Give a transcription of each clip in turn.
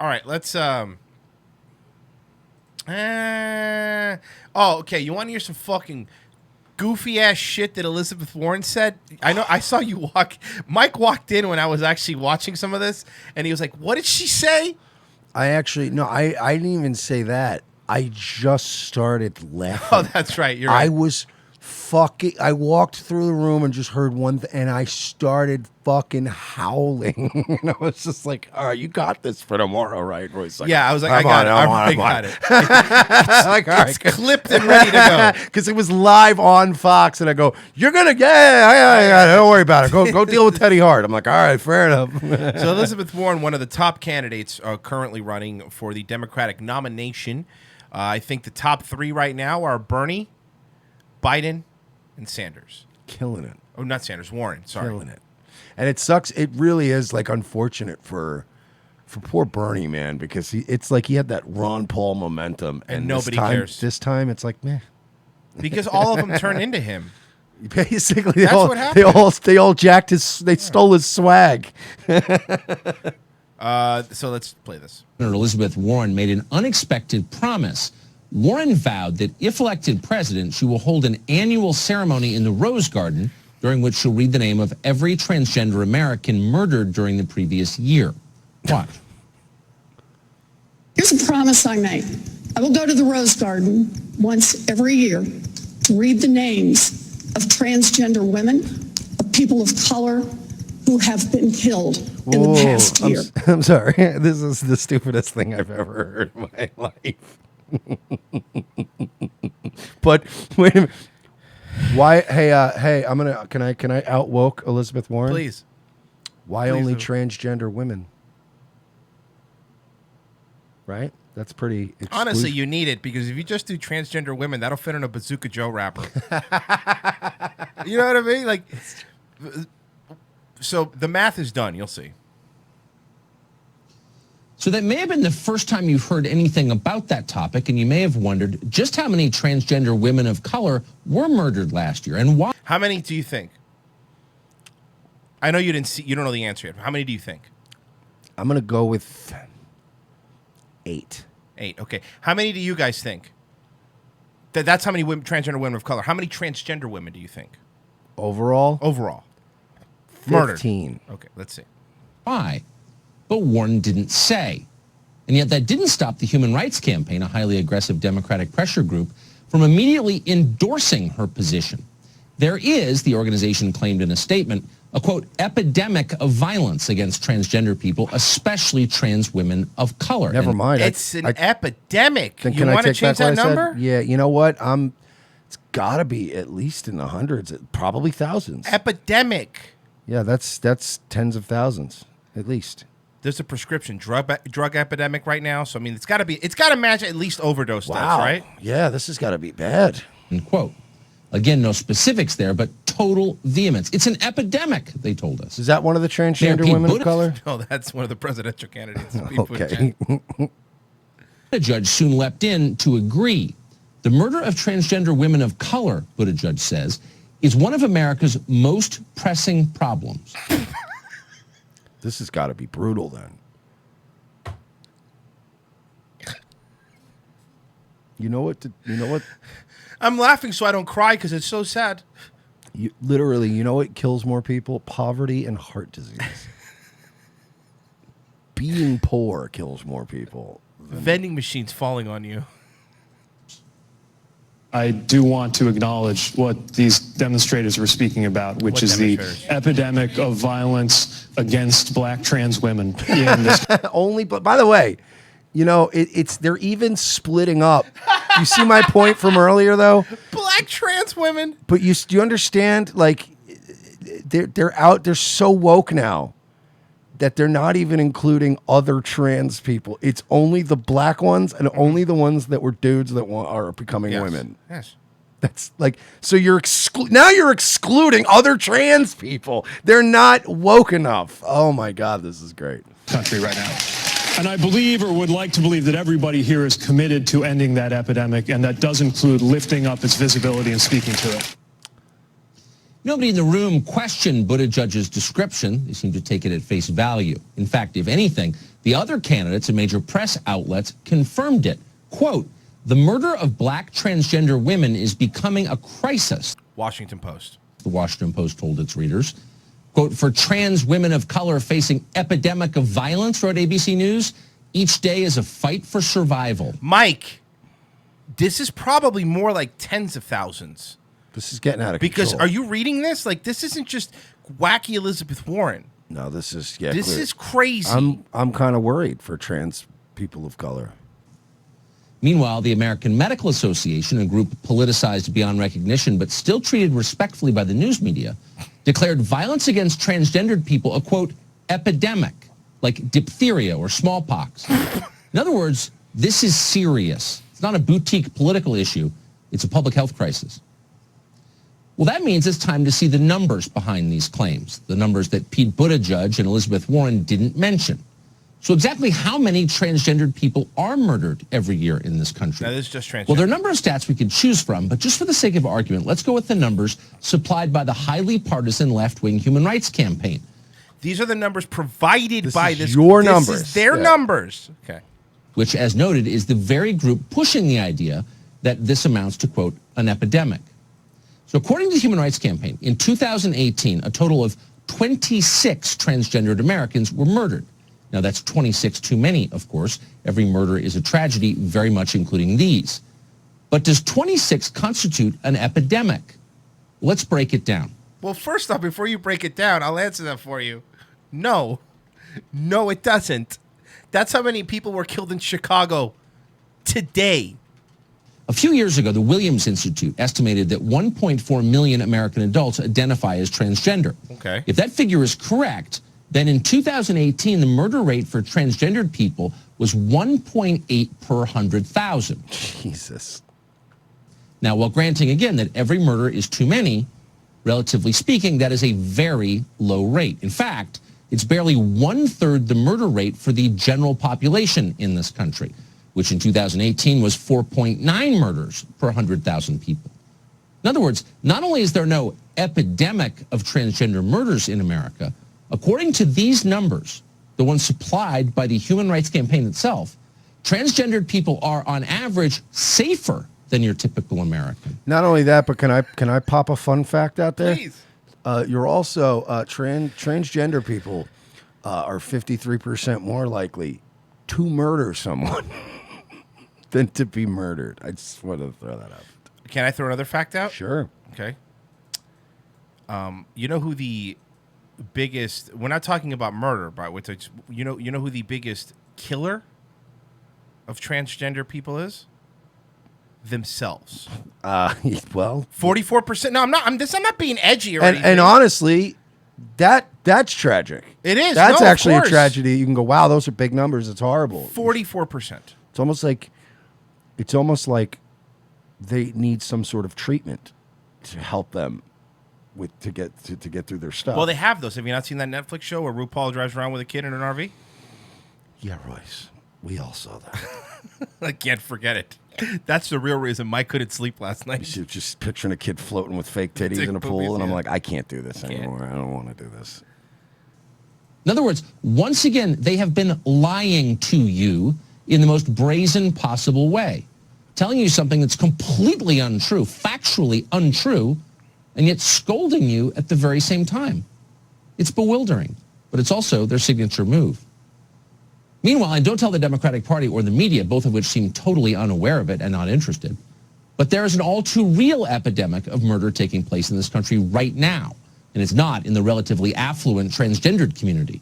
All right, let's okay, you want to hear some fucking goofy ass shit that Elizabeth Warren said? I know I saw you Mike walked in when I was actually watching some of this and he was like, "What did she say?" I didn't even say that. I just started laughing. Oh, that's right. You're right. I walked through the room and just heard one thing, and I started fucking howling. And I was just like, all right, you got this for tomorrow, right? Roy's like, yeah, I was like, I got it. It's clipped and ready to go. Because it was live on Fox, and I go, you're going to, yeah, don't worry about it. Go deal with Teddy Hart. I'm like, all right, fair enough. So Elizabeth Warren, one of the top candidates currently running for the Democratic nomination. I think the top three right now are Bernie, Biden, and Sanders. Killing it. Oh, not Sanders, Warren. Sorry. Killing it. And it sucks. It really is like unfortunate for poor Bernie, man, because it's like he had that Ron Paul momentum, and nobody cares. This time, it's like meh. Because all of them turn into him. Basically, they all jacked his. They stole his swag. So let's play this. Elizabeth Warren made an unexpected promise. Warren vowed that if elected president, she will hold an annual ceremony in the Rose Garden during which she'll read the name of every transgender American murdered during the previous year. Watch. Here's a promise I made. I will go to the Rose Garden once every year to read the names of transgender women, of people of color who have been killed in the past year. I'm sorry. This is the stupidest thing I've ever heard in my life. But wait a minute. Why? Hey, I'm gonna. Can I outwoke Elizabeth Warren? Please. Why only transgender women? Right. That's pretty. Honestly, you need it because if you just do transgender women, that'll fit in a Bazooka Joe rapper. You know what I mean? Like, so the math is done. You'll see. So that may have been the first time you've heard anything about that topic, and you may have wondered just how many transgender women of color were murdered last year and why. How many do you think? I know you don't know the answer yet. How many do you think? I'm gonna go with 8. 8. Okay. How many do you guys think? That's how many transgender women of color. How many transgender women do you think? Overall? 15. Murdered. Okay, let's see. Why? But Warren didn't say. And yet that didn't stop the Human Rights Campaign, a highly aggressive Democratic pressure group, from immediately endorsing her position. There is, the organization claimed in a statement, a, quote, epidemic of violence against transgender people, especially trans women of color. Never mind. It's an epidemic. Then You want to change that number? Yeah, you know what? It's got to be at least in the hundreds, probably thousands. Epidemic. Yeah, that's tens of thousands, at least. There's a prescription drug epidemic right now, so I mean it's got to match at least overdose deaths, right? Yeah, this has got to be bad. End quote. Again, no specifics there, but total vehemence. It's an epidemic, they told us. Is that one of the transgender women of color? No, that's one of the presidential candidates. Okay. A judge soon leapt in to agree. The murder of transgender women of color, Buttigieg says, is one of America's most pressing problems. This has got to be brutal then. You know what? I'm laughing so I don't cry because it's so sad. Literally, you know what kills more people? Poverty and heart disease. Being poor kills more people. Vending machines falling on you. I do want to acknowledge what these demonstrators were speaking about, which is the epidemic of violence against black trans women. But by the way, you know, they're even splitting up. You see my point from earlier, though? Black trans women. But do you understand? Like, they're so woke now that they're not even including other trans people. It's only the black ones and only the ones that were dudes that are becoming women. Yes. That's like, so now you're excluding other trans people. They're not woke enough. Oh my God, this is great. Country right now. And I believe, or would like to believe, that everybody here is committed to ending that epidemic, and that does include lifting up its visibility and speaking to it. Nobody in the room questioned Buttigieg's description. They seemed to take it at face value. In fact, if anything, The other candidates and major press outlets confirmed it. Quote, the murder of black transgender women is becoming a crisis, Washington Post. the Washington Post told its readers. Quote, for trans women of color facing epidemic of violence, wrote ABC News, each day is a fight for survival. Mike, this is probably more like tens of thousands. This is getting out of Because control. are you reading this? Like, this isn't just wacky Elizabeth Warren. No, this is This clear. is crazy. I'm kind of worried for trans people of color. Meanwhile, the American Medical Association, a group politicized beyond recognition but still treated respectfully by the news media, declared violence against transgendered people a, quote, epidemic, like diphtheria or smallpox. In other words, this is serious. It's not a boutique political issue. It's a public health crisis. Well, that means it's time to see the numbers behind these claims, the numbers that Pete Buttigieg and Elizabeth Warren didn't mention. So exactly how many transgendered people are murdered every year in this country? Now, this is just transgender. Well, there are a number of stats we could choose from, but just for the sake of argument, let's go with the numbers supplied by the highly partisan left-wing Human Rights Campaign. These are the numbers provided This by is this. your this numbers. Is their Yeah. numbers. Okay. Which, as noted, is the very group pushing the idea that this amounts to, quote, an epidemic. So according to the Human Rights Campaign, in 2018, a total of 26 transgendered Americans were murdered. Now, that's 26 too many, of course. Every murder is a tragedy, very much including these. But does 26 constitute an epidemic? Let's break it down. Well, first off, before you break it down, I'll answer that for you. No. No, it doesn't. That's how many people were killed in Chicago today. A few years ago, the Williams Institute estimated that 1.4 million American adults identify as transgender. Okay. If that figure is correct, then in 2018, the murder rate for transgendered people was 1.8 per 100,000. Jesus. Now, while granting again that every murder is too many, relatively speaking, that is a very low rate. In fact, it's barely one-third the murder rate for the general population in this country, which in 2018 was 4.9 murders per 100,000 people. In other words, not only is there no epidemic of transgender murders in America, according to these numbers, the ones supplied by the Human Rights Campaign itself, transgendered people are on average safer than your typical American. Not only that, but can I pop a fun fact out there? Please. You're also transgender people are 53% more likely to murder someone than to be murdered. I just want to throw that out. Can I throw another fact out? Sure. Okay. You know who the biggest? We're not talking about murder, but you know who the biggest killer of transgender people is? Themselves. Well, 44%. No, I'm not being edgy or anything. and honestly, that's tragic. It is. That's No, of actually a course. tragedy. You can go, wow, those are big numbers. It's horrible. 44%. It's almost like they need some sort of treatment to help them to get through their stuff. Well, they have those. Have you not seen that Netflix show where RuPaul drives around with a kid in an RV? Yeah, Royce. We all saw that. I can't forget it. That's the real reason Mike couldn't sleep last night. Just picturing a kid floating with fake titties Fake in a pool, boobies, and I'm yeah. like, I can't do this anymore. I don't want to do this. In other words, once again, they have been lying to you in the most brazen possible way, telling you something that's completely untrue, factually untrue, and yet scolding you at the very same time. It's bewildering, but it's also their signature move. Meanwhile, and don't tell the Democratic Party or the media, both of which seem totally unaware of it and not interested, but there is an all too real epidemic of murder taking place in this country right now, and it's not in the relatively affluent transgendered community.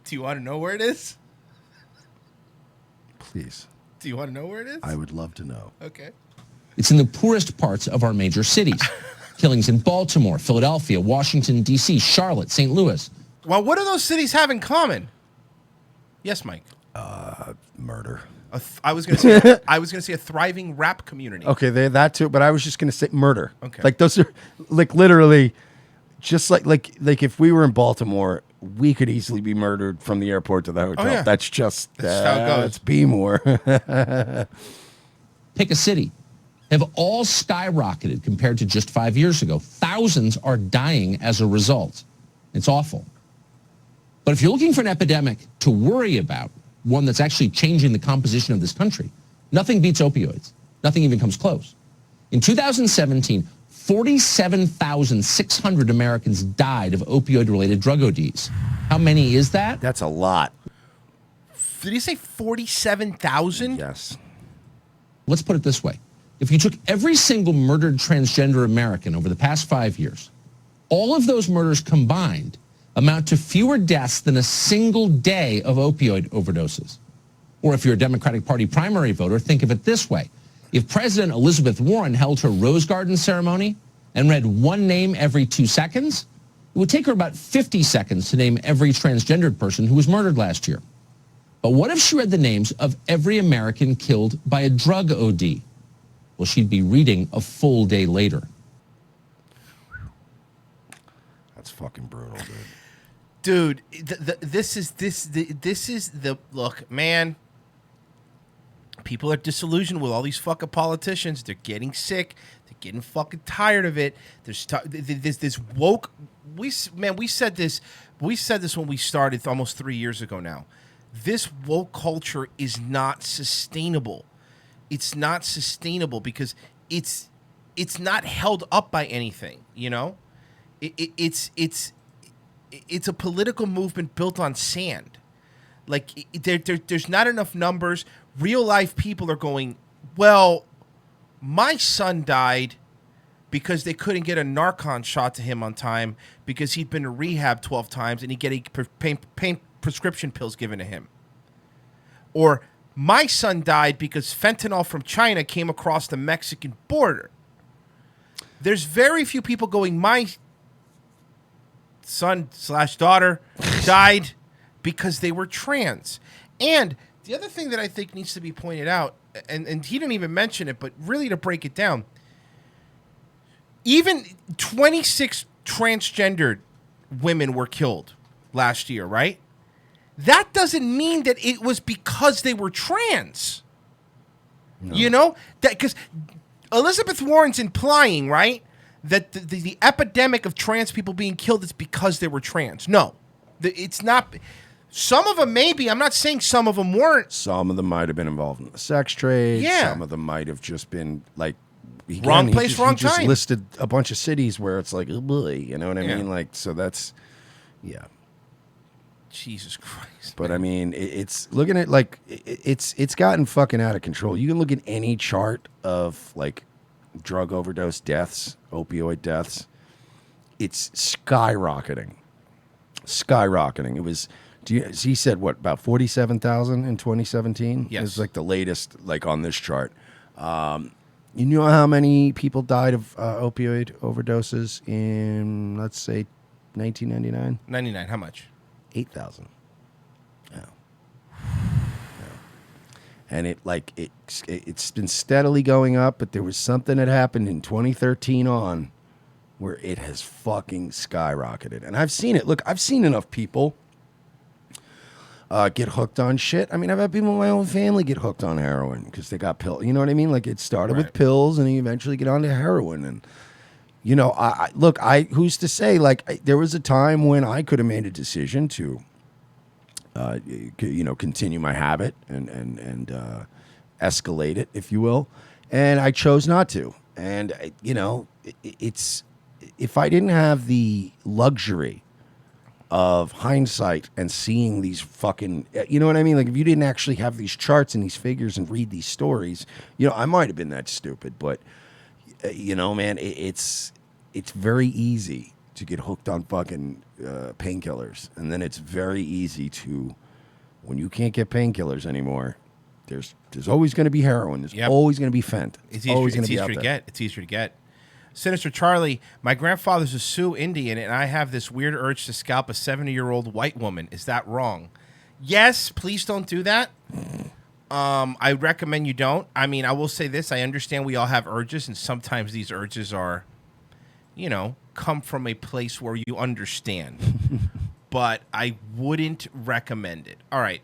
Do you want to know where it is? Please. Do you want to know where it is? I would love to know. Okay. It's in the poorest parts of our major cities. Killings in Baltimore, Philadelphia, Washington, D.C., Charlotte, St. Louis. Well, what do those cities have in common? Yes, Mike. Murder. I was going to say a thriving rap community. Okay, that too, but I was just going to say murder. Okay. Like those are like literally just like if we were in Baltimore, we could easily be murdered from the airport to the hotel. yeah. That's just That's how it goes. It's be more. Pick a city. Have all skyrocketed compared to just 5 years ago. Thousands are dying as a result. It's awful. But if you're looking for an epidemic to worry about, one that's actually changing the composition of this country, nothing beats opioids. Nothing even comes close. In 2017, 47,600 Americans died of opioid-related drug ODs. How many is that? That's a lot. Did he say 47,000? Yes. Let's put it this way. If you took every single murdered transgender American over the past 5 years, all of those murders combined amount to fewer deaths than a single day of opioid overdoses. Or if you're a Democratic Party primary voter, think of it this way. If President Elizabeth Warren held her Rose Garden ceremony and read one name every 2 seconds, it would take her about 50 seconds to name every transgendered person who was murdered last year. But what if she read the names of every American killed by a drug OD? Well, she'd be reading a full day later. That's fucking brutal, dude. This is the look, man. People are disillusioned with all these fucking politicians. They're getting sick. They're getting fucking tired of it. There's this woke. We said this. We said this when we started almost 3 years ago now. This woke culture is not sustainable. It's not sustainable because it's not held up by anything. You know, it's a political movement built on sand. Like there's not enough numbers. Real life people are going, well, my son died because they couldn't get a Narcan shot to him on time because he'd been to rehab 12 times and he'd get pain prescription pills given to him. Or my son died because fentanyl from China came across the Mexican border. There's very few people going, my son/daughter died because they were trans. And the other thing that I think needs to be pointed out, and he didn't even mention it, but really to break it down, even 26 transgendered women were killed last year, right? That doesn't mean that it was because they were trans. No. You know? Because Elizabeth Warren's implying, right, that the epidemic of trans people being killed is because they were trans. No. It's not. Some of them maybe. I'm not saying some of them weren't. Some of them might have been involved in the sex trade. Yeah. Some of them might have just been like wrong place, wrong time. Just listed a bunch of cities where it's like, oh boy, you know what I mean? Like, so that's, yeah. Jesus Christ. But man. I mean, it's looking at like it's gotten fucking out of control. You can look at any chart of like drug overdose deaths, opioid deaths. It's skyrocketing. It was. He said what, about 47,000 in 2017? Yes. It's like the latest, like on this chart. You know how many people died of opioid overdoses in, let's say, 1999? 99. How much? 8,000. Yeah. And it's been steadily going up, but there was something that happened in 2013 on where it has fucking skyrocketed. And I've seen it. Look, I've seen enough people get hooked on shit. I mean, I've had people in my own family get hooked on heroin because they got pills. You know what I mean? Like it started with pills and then you eventually get onto heroin. And, you know, who's to say, like, there was a time when I could have made a decision to, continue my habit and escalate it, if you will. And I chose not to. And, it's, if I didn't have the luxury of hindsight and seeing these fucking, you know what I mean? Like if you didn't actually have these charts and these figures and read these stories, I might have been that stupid, but man, it's very easy to get hooked on fucking painkillers. And then it's very easy to, when you can't get painkillers anymore, there's always going to be heroin. There's always going to be fent. It's easier to get. It's easier to get. Sinister Charlie, my grandfather's a Sioux Indian, and I have this weird urge to scalp a 70-year-old white woman. Is that wrong? Yes, please don't do that. I recommend you don't. I mean, I will say this. I understand we all have urges, and sometimes these urges are, come from a place where you understand. But I wouldn't recommend it. All right.